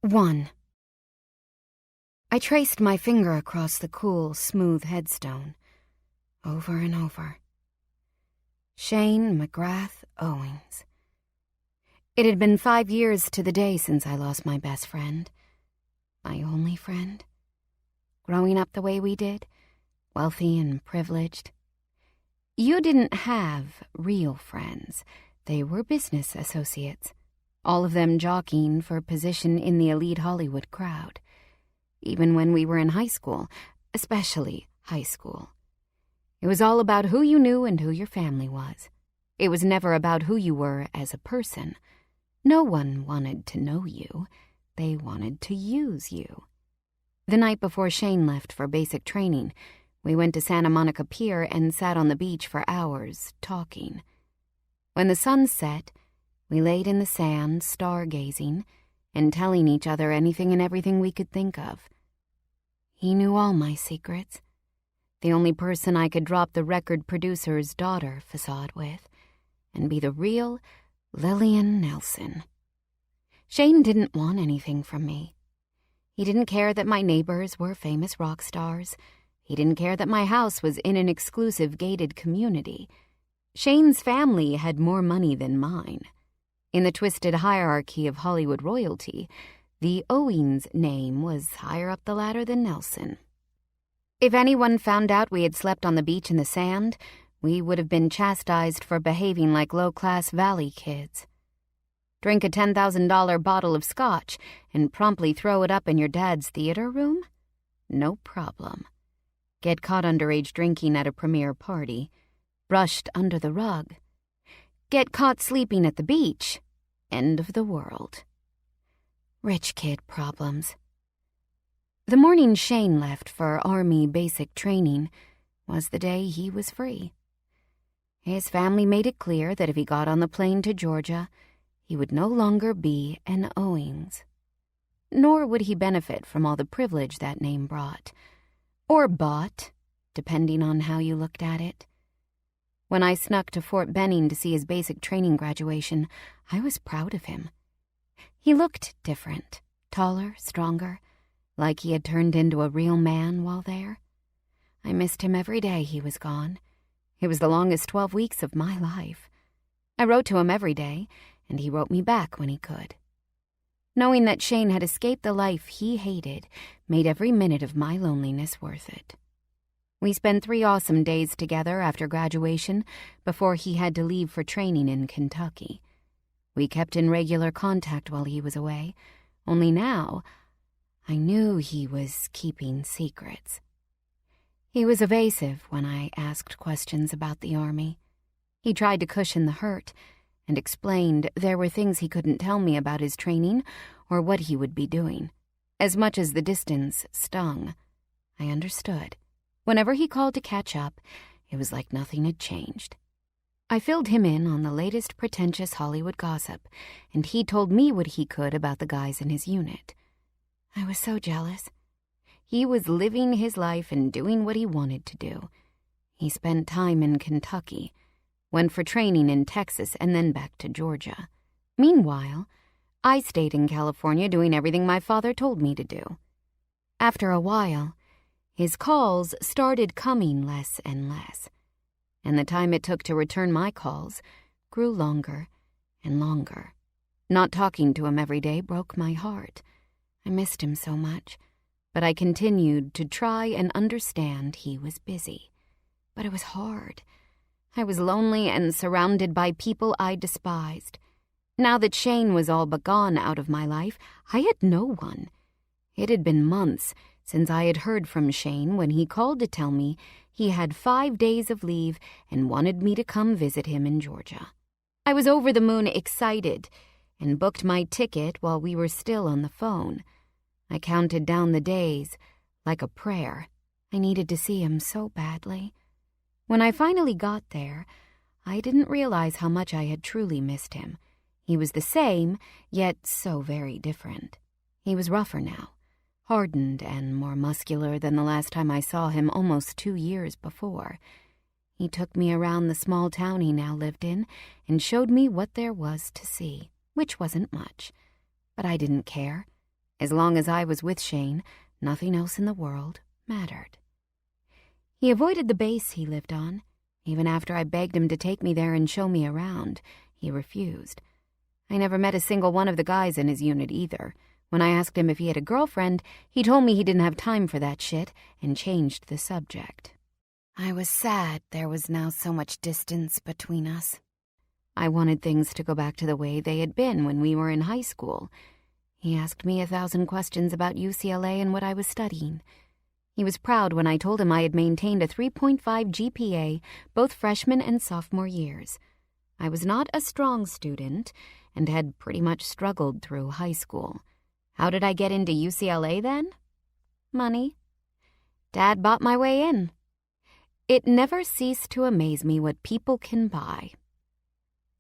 1. I traced my finger across the cool, smooth headstone, over and over. Shane McGrath Owings. It had been 5 years to the day since I lost my best friend, my only friend. Growing up the way we did, wealthy and privileged. You didn't have real friends. They were business associates, all of them jockeying for position in the elite Hollywood crowd. Even when we were in high school, especially high school. It was all about who you knew and who your family was. It was never about who you were as a person. No one wanted to know you. They wanted to use you. The night before Shane left for basic training, we went to Santa Monica Pier and sat on the beach for hours, talking. When the sun set, we laid in the sand, stargazing, and telling each other anything and everything we could think of. He knew all my secrets. The only person I could drop the record producer's daughter facade with, and be the real Lillian Nelson. Shane didn't want anything from me. He didn't care that my neighbors were famous rock stars. He didn't care that my house was in an exclusive gated community. Shane's family had more money than mine. In the twisted hierarchy of Hollywood royalty, the Owings name was higher up the ladder than Nelson. If anyone found out we had slept on the beach in the sand, we would have been chastised for behaving like low-class valley kids. Drink a $10,000 bottle of scotch and promptly throw it up in your dad's theater room? No problem. Get caught underage drinking at a premiere party, brushed under the rug. Get caught sleeping at the beach. End of the world. Rich kid problems. The morning Shane left for Army basic training was the day he was free. His family made it clear that if he got on the plane to Georgia, he would no longer be an Owings. Nor would he benefit from all the privilege that name brought. Or bought, depending on how you looked at it. When I snuck to Fort Benning to see his basic training graduation, I was proud of him. He looked different, taller, stronger, like he had turned into a real man while there. I missed him every day he was gone. It was the longest 12 weeks of my life. I wrote to him every day, and he wrote me back when he could. Knowing that Shane had escaped the life he hated made every minute of my loneliness worth it. We spent 3 awesome days together after graduation before he had to leave for training in Kentucky. We kept in regular contact while he was away, only now I knew he was keeping secrets. He was evasive when I asked questions about the Army. He tried to cushion the hurt and explained there were things he couldn't tell me about his training or what he would be doing. As much as the distance stung, I understood. Whenever he called to catch up, it was like nothing had changed. I filled him in on the latest pretentious Hollywood gossip, and he told me what he could about the guys in his unit. I was so jealous. He was living his life and doing what he wanted to do. He spent time in Kentucky, went for training in Texas, and then back to Georgia. Meanwhile, I stayed in California doing everything my father told me to do. After a while, his calls started coming less and less, and the time it took to return my calls grew longer and longer. Not talking to him every day broke my heart. I missed him so much, but I continued to try and understand he was busy. But it was hard. I was lonely and surrounded by people I despised. Now that Shane was all but gone out of my life, I had no one. It had been months since I had heard from Shane when he called to tell me he had 5 days of leave and wanted me to come visit him in Georgia. I was over the moon excited and booked my ticket while we were still on the phone. I counted down the days like a prayer. I needed to see him so badly. When I finally got there, I didn't realize how much I had truly missed him. He was the same, yet so very different. He was rougher now, hardened and more muscular than the last time I saw him almost 2 years before. He took me around the small town he now lived in and showed me what there was to see, which wasn't much. But I didn't care. As long as I was with Shane, nothing else in the world mattered. He avoided the base he lived on. Even after I begged him to take me there and show me around, he refused. I never met a single one of the guys in his unit either. When I asked him if he had a girlfriend, he told me he didn't have time for that shit and changed the subject. I was sad there was now so much distance between us. I wanted things to go back to the way they had been when we were in high school. He asked me 1,000 questions about UCLA and what I was studying. He was proud when I told him I had maintained a 3.5 GPA both freshman and sophomore years. I was not a strong student and had pretty much struggled through high school. How did I get into UCLA then? Money. Dad bought my way in. It never ceased to amaze me what people can buy.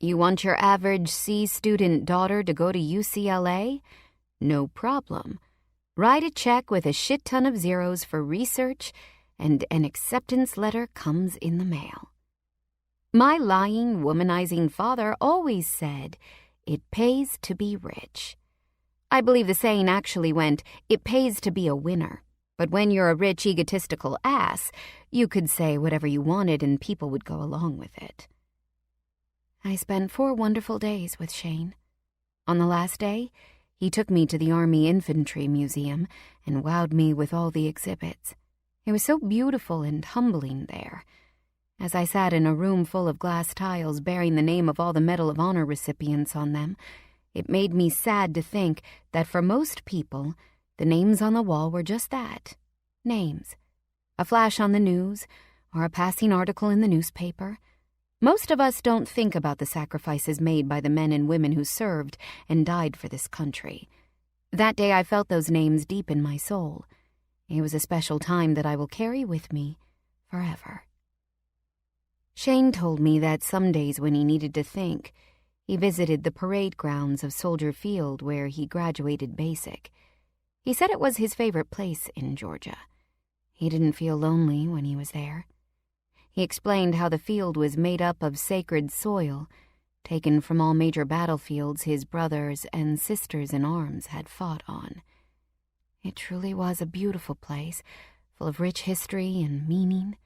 You want your average C student daughter to go to UCLA? No problem. Write a check with a shit ton of zeros for research, and an acceptance letter comes in the mail. My lying, womanizing father always said, "It pays to be rich." I believe the saying actually went, "It pays to be a winner." But when you're a rich, egotistical ass, you could say whatever you wanted and people would go along with it. I spent 4 wonderful days with Shane. On the last day, he took me to the Army Infantry Museum and wowed me with all the exhibits. It was so beautiful and humbling there. As I sat in a room full of glass tiles bearing the name of all the Medal of Honor recipients on them, it made me sad to think that for most people, the names on the wall were just that, names. A flash on the news, or a passing article in the newspaper. Most of us don't think about the sacrifices made by the men and women who served and died for this country. That day I felt those names deep in my soul. It was a special time that I will carry with me forever. Shane told me that some days when he needed to think, he visited the parade grounds of Soldier Field where he graduated basic. He said it was his favorite place in Georgia. He didn't feel lonely when he was there. He explained how the field was made up of sacred soil, taken from all major battlefields his brothers and sisters in arms had fought on. It truly was a beautiful place, full of rich history and meaning.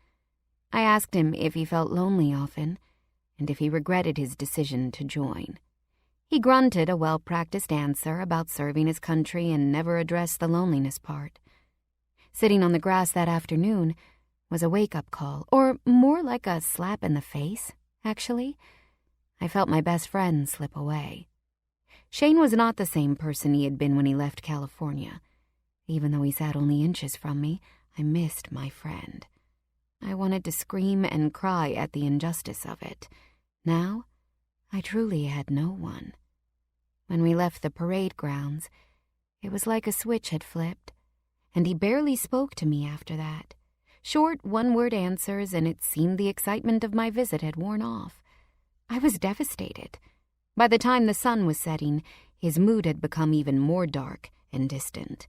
I asked him if he felt lonely often, and if he regretted his decision to join. He grunted a well-practiced answer about serving his country and never addressed the loneliness part. Sitting on the grass that afternoon was a wake-up call, or more like a slap in the face, actually. I felt my best friend slip away. Shane was not the same person he had been when he left California. Even though he sat only inches from me, I missed my friend. I wanted to scream and cry at the injustice of it. Now, I truly had no one. When we left the parade grounds, it was like a switch had flipped, and he barely spoke to me after that. Short, one-word answers, and it seemed the excitement of my visit had worn off. I was devastated. By the time the sun was setting, his mood had become even more dark and distant.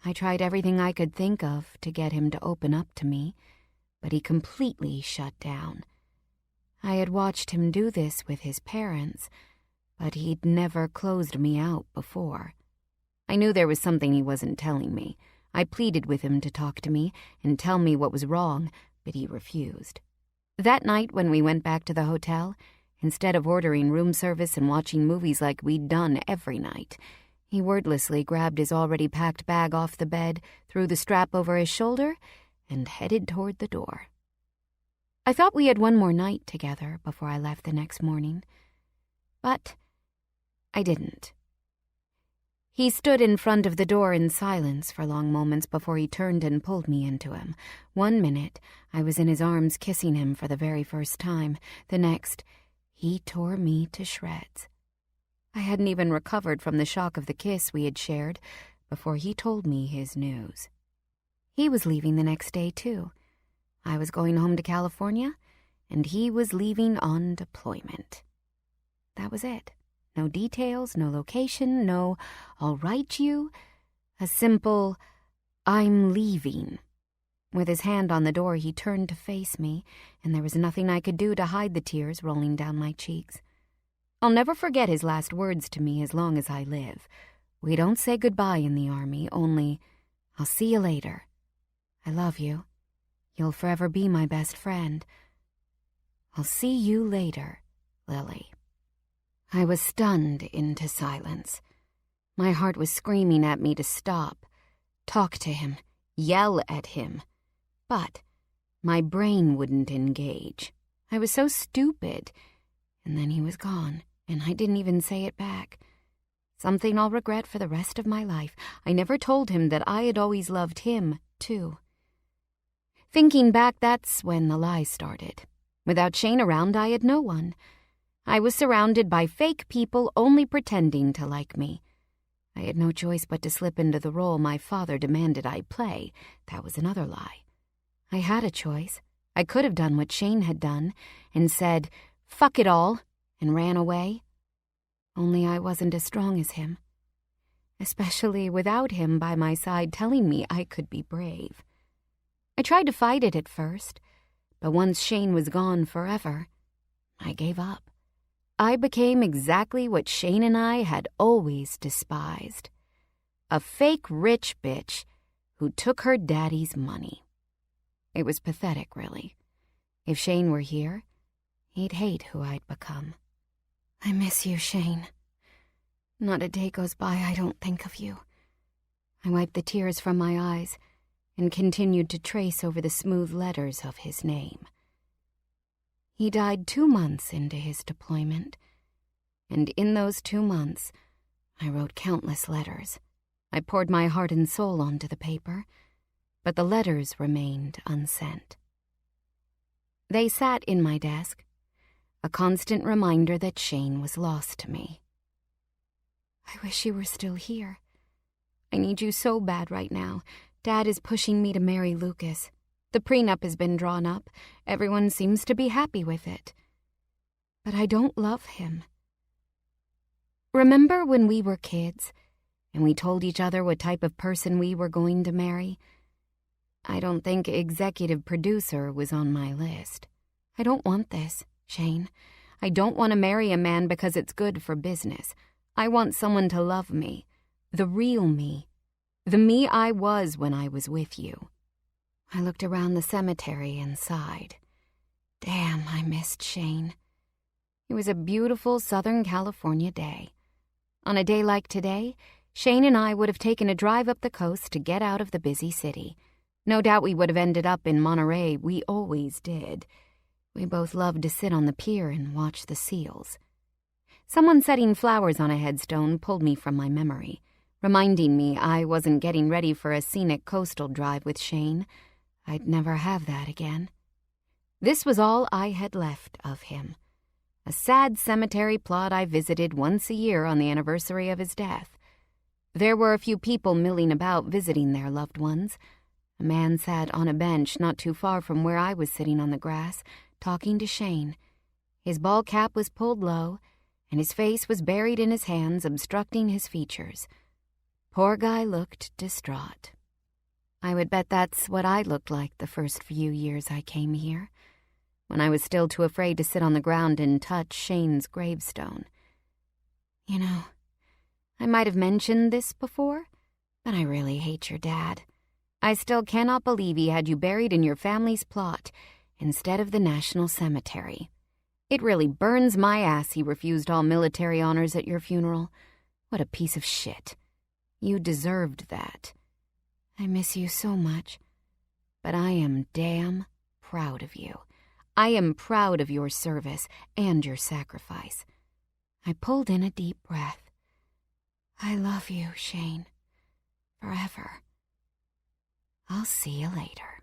I tried everything I could think of to get him to open up to me, but he completely shut down. I had watched him do this with his parents, but he'd never closed me out before. I knew there was something he wasn't telling me. I pleaded with him to talk to me and tell me what was wrong, but he refused. That night when we went back to the hotel, instead of ordering room service and watching movies like we'd done every night, he wordlessly grabbed his already packed bag off the bed, threw the strap over his shoulder, and headed toward the door. I thought we had one more night together before I left the next morning, but I didn't. He stood in front of the door in silence for long moments before he turned and pulled me into him. 1 minute, I was in his arms kissing him for the very first time. The next, he tore me to shreds. I hadn't even recovered from the shock of the kiss we had shared before he told me his news. He was leaving the next day, too. I was going home to California, and he was leaving on deployment. That was it. No details, no location, no "I'll write you." A simple "I'm leaving." With his hand on the door, he turned to face me, and there was nothing I could do to hide the tears rolling down my cheeks. I'll never forget his last words to me as long as I live. We don't say goodbye in the Army, only, I'll see you later. I love you. You'll forever be my best friend. I'll see you later, Lily." I was stunned into silence. My heart was screaming at me to stop, talk to him, yell at him. But my brain wouldn't engage. I was so stupid. And then he was gone, and I didn't even say it back. Something I'll regret for the rest of my life. I never told him that I had always loved him, too. Thinking back, that's when the lie started. Without Shane around, I had no one. I was surrounded by fake people only pretending to like me. I had no choice but to slip into the role my father demanded I play. That was another lie. I had a choice. I could have done what Shane had done and said, "Fuck it all," and ran away. Only I wasn't as strong as him. Especially without him by my side telling me I could be brave. I tried to fight it at first, but once Shane was gone forever, I gave up. I became exactly what Shane and I had always despised. A fake rich bitch who took her daddy's money. It was pathetic, really. If Shane were here, he'd hate who I'd become. I miss you, Shane. Not a day goes by I don't think of you. I wiped the tears from my eyes and continued to trace over the smooth letters of his name. He died 2 months into his deployment, and in those 2 months, I wrote countless letters. I poured my heart and soul onto the paper, but the letters remained unsent. They sat in my desk, a constant reminder that Shane was lost to me. I wish you were still here. I need you so bad right now. Dad is pushing me to marry Lucas. The prenup has been drawn up. Everyone seems to be happy with it. But I don't love him. Remember when we were kids, and we told each other what type of person we were going to marry? I don't think executive producer was on my list. I don't want this, Shane. I don't want to marry a man because it's good for business. I want someone to love me, the real me, the me I was when I was with you. I looked around the cemetery and sighed. Damn, I missed Shane. It was a beautiful Southern California day. On a day like today, Shane and I would have taken a drive up the coast to get out of the busy city. No doubt we would have ended up in Monterey. We always did. We both loved to sit on the pier and watch the seals. Someone setting flowers on a headstone pulled me from my memory, reminding me I wasn't getting ready for a scenic coastal drive with Shane. I'd never have that again. This was all I had left of him. A sad cemetery plot I visited once a year on the anniversary of his death. There were a few people milling about visiting their loved ones. A man sat on a bench not too far from where I was sitting on the grass, talking to Shane. His ball cap was pulled low, and his face was buried in his hands, obstructing his features. Poor guy looked distraught. I would bet that's what I looked like the first few years I came here, when I was still too afraid to sit on the ground and touch Shane's gravestone. You know, I might have mentioned this before, but I really hate your dad. I still cannot believe he had you buried in your family's plot instead of the National Cemetery. It really burns my ass he refused all military honors at your funeral. What a piece of shit. You deserved that. I miss you so much, but I am damn proud of you. I am proud of your service and your sacrifice. I pulled in a deep breath. I love you, Shane. Forever. I'll see you later.